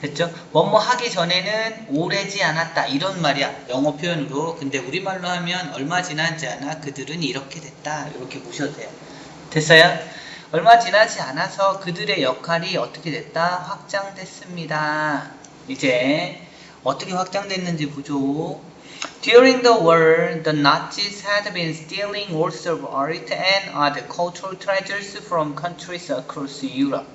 됐죠? 뭐뭐 하기 전에는 오래지 않았다 이런 말이야 영어 표현으로. 근데 우리말로 하면 얼마 지나지 않아 그들은 이렇게 됐다 이렇게 보셔도 돼요. 됐어요? 얼마 지나지 않아서 그들의 역할이 어떻게 됐다? 확장됐습니다. 이제 어떻게 확장됐는지 보죠. During the war, the Nazis had been stealing works of art and other cultural treasures from countries across Europe.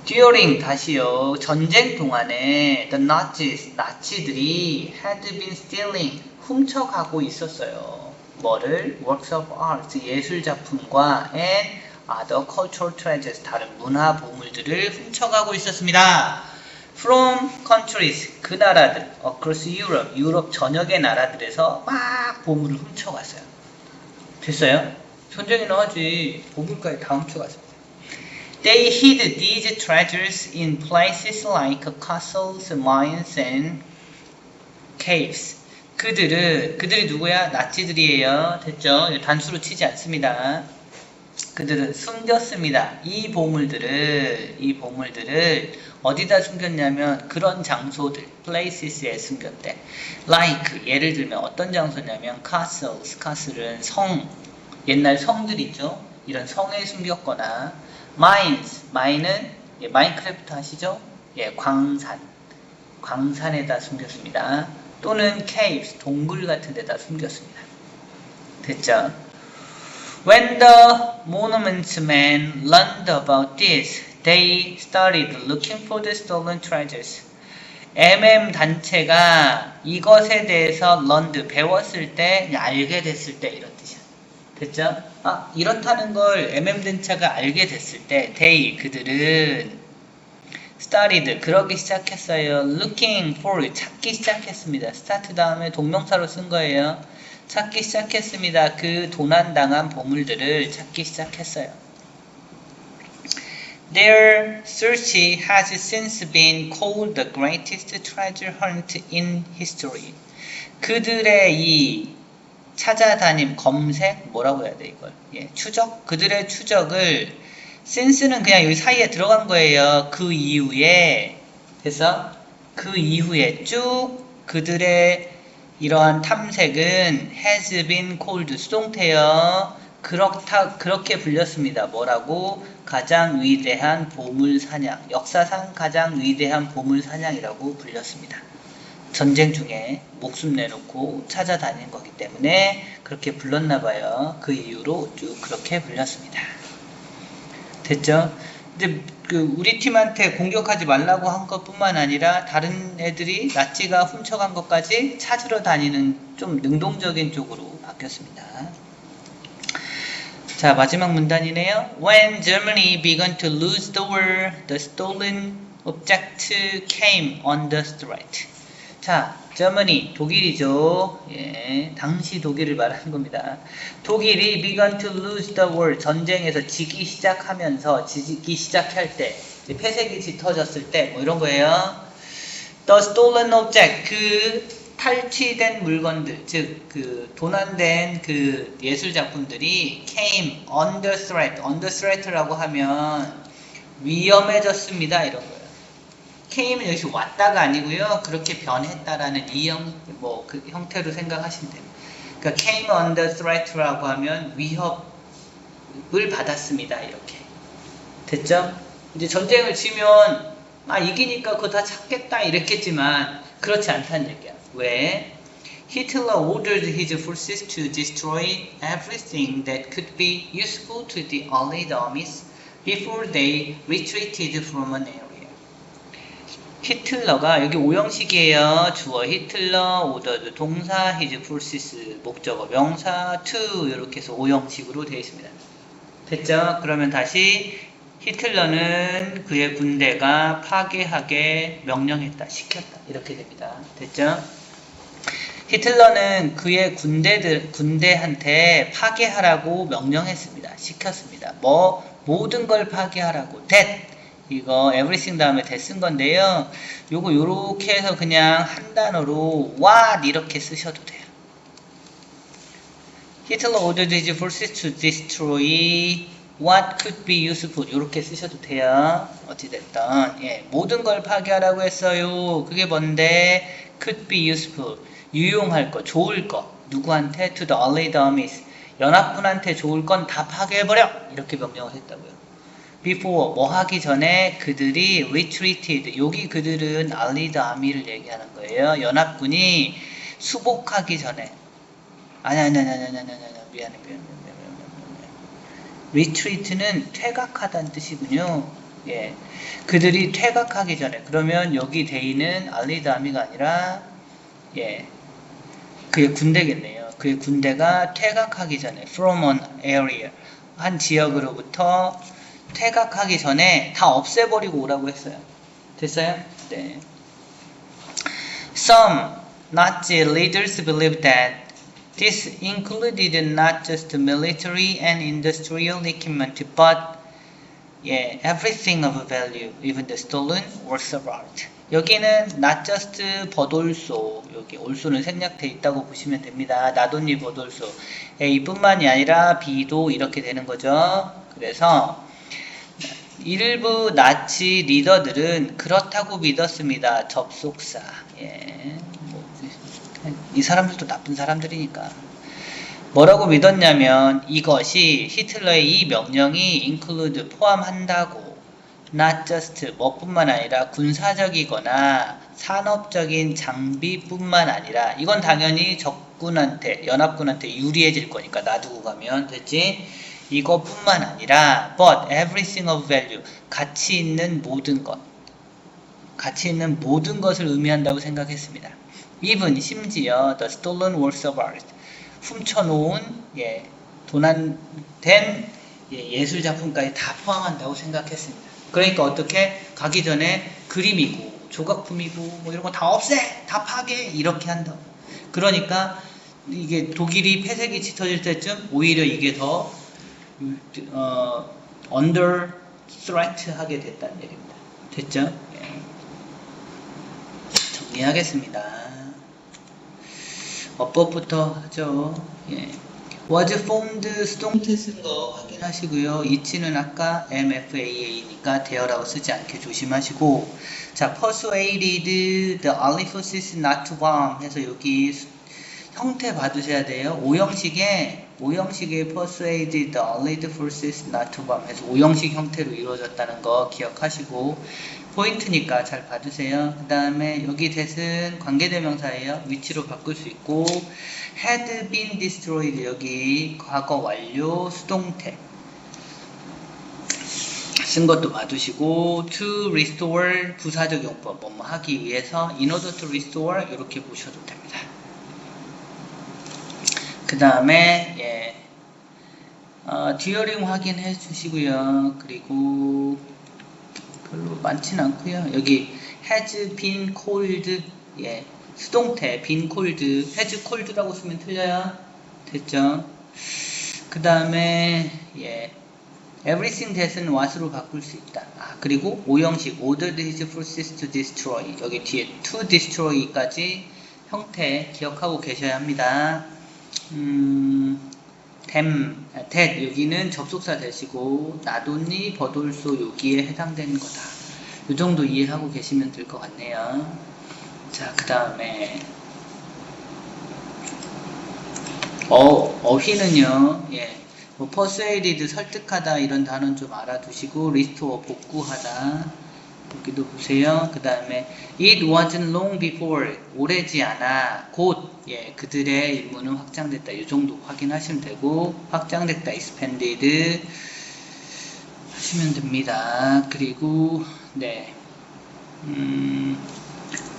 During 다시요. 전쟁 동안에 the Nazis 나치들이 had been stealing 훔쳐가고 있었어요. 뭐를? Works of art 예술 작품과 and other cultural treasures 다른 문화 보물들을 훔쳐가고 있었습니다. From countries 그 나라들 across Europe 유럽 전역의 나라들에서 막 보물을 훔쳐갔어요. 됐어요? 전쟁이나 하지 보물까지 다 훔쳐갔습니다. They hid these treasures in places like castles, mines, and caves. 그들이 누구야? 나치들이에요. 됐죠? 단수로 치지 않습니다. 그들은 숨겼습니다. 이 보물들을 어디다 숨겼냐면 그런 장소들, places에 숨겼대. Like 예를 들면 어떤 장소냐면 castles, castle은 성, 옛날 성들 있죠? 이런 성에 숨겼거나 mines, mine은 마인크래프트 아시죠? 광산에다 숨겼습니다. 또는 caves, 동굴 같은 데다 숨겼습니다. 됐죠? When the monument men learned about this, they started looking for the stolen treasures. 단체가 이것에 대해서 learned, 배웠을 때, 알게 됐을 때 이런 뜻이야. 됐죠? 이렇다는 걸 단체가 알게 됐을 때, 그들은 started, 그러기 시작했어요. looking for, 찾기 시작했습니다. start 다음에 동명사로 쓴 거예요. 찾기 시작했습니다. 그 도난당한 보물들을 찾기 시작했어요. Their search has since been called the greatest treasure hunt in history. 그들의 이 찾아다님, 검색, 뭐라고 해야 돼 이걸? 추적? 그들의 추적을 since는 그냥 여기 사이에 들어간 거예요. 그 이후에 그래서 그 이후에 쭉 그들의 이러한 탐색은 has been called 수동태요. 그렇게 불렸습니다. 뭐라고? 가장 위대한 보물사냥. 역사상 가장 위대한 보물사냥이라고 불렸습니다. 전쟁 중에 목숨 내놓고 찾아다닌 거기 때문에 그렇게 불렀나 봐요. 그 이후로 쭉 그렇게 불렸습니다. 됐죠? 이제 우리 팀한테 공격하지 말라고 한 것뿐만 아니라 다른 애들이 나치가 훔쳐간 것까지 찾으러 다니는 좀 능동적인 쪽으로 바뀌었습니다. 자, 마지막 문단이네요. When Germany began to lose the war, the stolen object came under threat. 자, Germany, 독일이죠. 당시 독일을 말하는 겁니다. 독일이 began to lose the war, 전쟁에서 지기 시작할 때, 폐색이 짙어졌을 때, 뭐 이런 거예요. The stolen object, 그 탈취된 물건들, 즉, 그 도난된 그 예술 작품들이 came under threat라고 하면 위험해졌습니다. 이런 거예요. came은 여기서 왔다가 아니고요. 그렇게 변했다라는 그 형태로 생각하시면 됩니다. 그러니까 came under threat라고 하면 위협을 받았습니다. 이렇게. 됐죠? 이제 전쟁을 치면 이기니까 그거 다 찾겠다 이랬겠지만 그렇지 않다는 얘기야. 왜? Hitler ordered his forces to destroy everything that could be useful to the Allied armies before they retreated from an area. 히틀러가 여기 오형식이에요. 주어 히틀러, ordered 동사, his forces 목적어 명사, to 이렇게 해서 오형식으로 되어 있습니다. 됐죠? 그러면 다시 히틀러는 그의 군대가 파괴하게 명령했다, 시켰다 이렇게 됩니다. 됐죠? 히틀러는 그의 군대한테 파괴하라고 명령했습니다. 시켰습니다. 모든 걸 파괴하라고. that 이거 everything 다음에 that 쓴 건데요. 요거 요렇게 해서 그냥 한 단어로 what 이렇게 쓰셔도 돼요. Hitler ordered his forces to destroy what could be useful 이렇게 쓰셔도 돼요. 어찌됐든 예, 모든 걸 파괴하라고 했어요. 그게 뭔데? could be useful 유용할 거, 좋을 거 누구한테? to the early dummies 연합군한테 좋을 건 다 파괴해버려 이렇게 명령을 했다고요. before 뭐 하기 전에 그들이 retreated 여기 그들은 allied army를 얘기하는 거예요. 연합군이 수복하기 전에 아니 미안해. retreat는 퇴각하다는 뜻이군요. 예, 그들이 퇴각하기 전에 그러면 여기 대의는 allied army가 아니라 예, 그의 군대겠네요. 그의 군대가 퇴각하기 전에 from an area 한 지역으로부터 퇴각하기 전에 다 없애버리고 오라고 했어요. 됐어요? 네. Some Nazi leaders believed that this included not just military and industrial equipment, but everything of value, even the stolen works of art. 여기는 not just 버돌소, 여기 올소는 생략돼 있다고 보시면 됩니다. not only 버돌소, A뿐만이 아니라 B도 이렇게 되는 거죠. 그래서 일부 나치 리더들은 그렇다고 믿었습니다. 접속사. 예, 이 사람들도 나쁜 사람들이니까. 뭐라고 믿었냐면 이것이 히틀러의 이 명령이 include 포함한다고 not just 뭐뿐만 아니라 군사적이거나 산업적인 장비뿐만 아니라 이건 당연히 적군한테 연합군한테 유리해질 거니까 놔두고 가면 됐지? 이것뿐만 아니라 but everything of value 가치 있는 모든 것 가치 있는 모든 것을 의미한다고 생각했습니다. even 심지어 the stolen works of art 훔쳐놓은 도난된 예술 작품까지 다 포함한다고 생각했습니다. 그러니까 어떻게 가기 전에 그림이고 조각품이고 뭐 이런 거 다 없애 다 파괴 이렇게 한다고. 그러니까 이게 독일이 폐쇄기 짙어질 때쯤 오히려 이게 더 under threat 하게 됐다는 얘기입니다. 됐죠? 예. 정리하겠습니다. 어법부터 하죠. 예. was formed 수동태 쓴 거 확인하시고요. 이치는 아까 MFAA니까 대어라고 쓰지 않게 조심하시고 자, persuaded the allied forces not to bomb 해서 여기 형태 봐두셔야 돼요. 오형식에 persuaded the allied forces not to bomb 해서 오형식 형태로 이루어졌다는 거 기억하시고 포인트니까 잘 봐두세요. 그 다음에 여기 that은 관계대명사예요. 위치로 바꿀 수 있고 had been destroyed 여기 과거 완료 수동태 쓴 것도 봐두시고 to restore 부사적 용법 뭐뭐 하기 위해서 in order to restore 이렇게 보셔도 됩니다. 그 다음에 듀어링 확인해 주시고요. 그리고 별로 많지는 않고요. 여기 has been cold 수동태 been cold has cold라고 쓰면 틀려요. 됐죠? 그 다음에 everything that은 what으로 바꿀 수 있다. 그리고 오형식 ordered his forces to destroy 여기 뒤에 to destroy까지 형태 기억하고 계셔야 합니다. that 여기는 접속사 되시고 not only 버돌소 여기에 해당되는 거다. 이 정도 이해하고 계시면 될 것 같네요. 자, 그 다음에 어휘는요. 뭐 persuaded 설득하다 이런 단어는 좀 알아두시고 restore 복구하다 여기도 보세요. 그 다음에 it wasn't long before 오래지 않아 곧 그들의 임무는 확장됐다. 이 정도 확인하시면 되고 확장됐다 expanded 하시면 됩니다. 그리고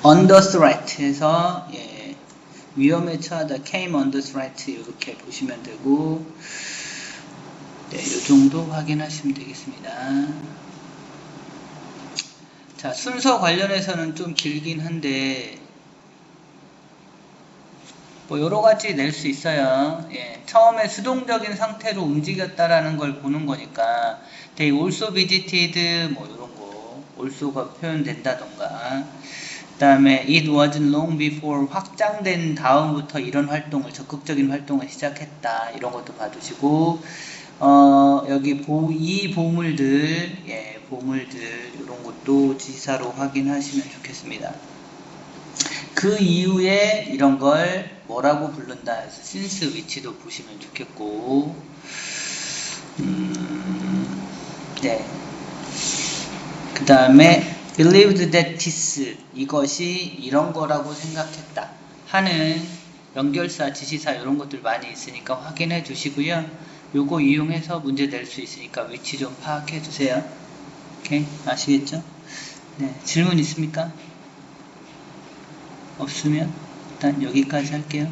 under threat 해서 위험에 처하다 came under threat 이렇게 보시면 되고 이 정도 확인하시면 되겠습니다. 자, 순서 관련해서는 좀 길긴 한데 뭐 여러가지 낼 수 있어요. 처음에 수동적인 상태로 움직였다라는 걸 보는 거니까 they also visited 뭐 이런거 also가 표현된다던가 그 다음에 it wasn't long before 확장된 다음부터 이런 활동을 적극적인 활동을 시작했다 이런 것도 봐두시고 여기 이 보물들, 예, 보물들 이런 것도 지시사로 확인하시면 좋겠습니다. 그 이후에 이런 걸 뭐라고 부른다 해서 since 위치도 보시면 좋겠고, 네. 그 다음에 believed that this, 이것이 이런 거라고 생각했다 하는 연결사, 지시사 이런 것들 많이 있으니까 확인해 주시고요. 요거 이용해서 문제 낼 수 있으니까 위치 좀 파악해 주세요. 오케이? 아시겠죠? 네. 질문 있습니까? 없으면 일단 여기까지 할게요.